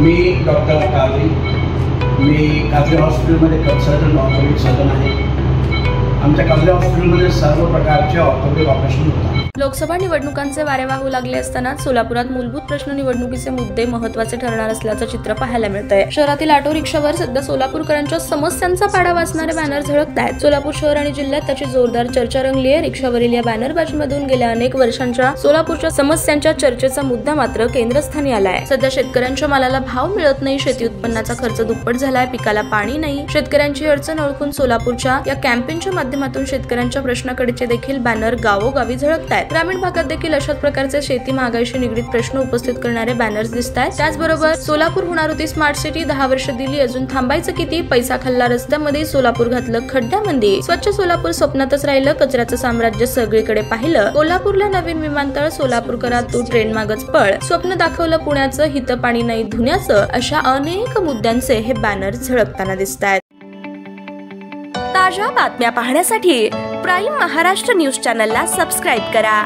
मी doctor काजरी, मी काजरी हॉस्पिटलमध्ये consultant orthopaedic surgeon आहे। आमच्या काजरी हॉस्पिटलमध्ये सर्व प्रकारचे ऑर्थोपेडिक ऑपरेशन होतात। लोकसभा निवडणुकांचे वारे वाहू लागले असताना सोलापुरात मूलभूत प्रश्न निवडणुकीचे मुद्दे महत्त्वाचे ठरणार असल्याचं चित्र पाहायला मिळतंय। शहरातील ऑटो रिक्षावर सध्या सोलापूरकरांच्या समस्यांचा पाडा वाचणारे बॅनर झळकतायत। सोलापूर शहर आणि जिल्ह्यात त्याची जोरदार चर्चा रंगली आहे। रिक्षावरील या बॅनरबाजीमधून गेल्या अनेक वर्षांच्या सोलापूरच्या समस्यांच्या चर्चेचा मुद्दा मात्र केंद्रस्थानी आलाय। सध्या शेतकऱ्यांच्या मालाला भाव मिळत नाही, शेती उत्पन्नाचा खर्च दुप्पट झालाय, पिकाला पाणी नाही। शेतकऱ्यांची अडचण ओळखून सोलापूरच्या या कॅम्पेनच्या माध्यमातून शेतकऱ्यांच्या प्रश्नाकडेचे देखील बॅनर गावोगावी झळकतायत। ग्रामीण भागात देखील अशाच प्रकारचे शेती महागाईशी निगडीत प्रश्न उपस्थित करणारे बॅनर्स दिसतात। त्याचबरोबर सोलापूर होणार होती स्मार्ट सिटी, 10 वर्ष दिली, अजून थांबायचं किती, पैसा खाल्ला रस्त्यामध्ये, सोलापूर घातलं खड्ड्यामध्ये, स्वच्छ सोलापूर स्वप्नातच राहिलं, कचऱ्याचं साम्राज्य सगळीकडे पाहिलं, कोल्हापूरला नवीन विमानतळ, सोलापूरकरात तू ट्रेन मागच पळ, स्वप्न दाखवलं पुण्याचं, हित पाणी नाही धुण्याचं, अशा अनेक मुद्द्यांचे हे बॅनर झळकताना दिसतात। ताज्या बातम्या पाहण्यासाठी प्राईम महाराष्ट्र न्यूज चॅनलला सबस्क्राईब करा।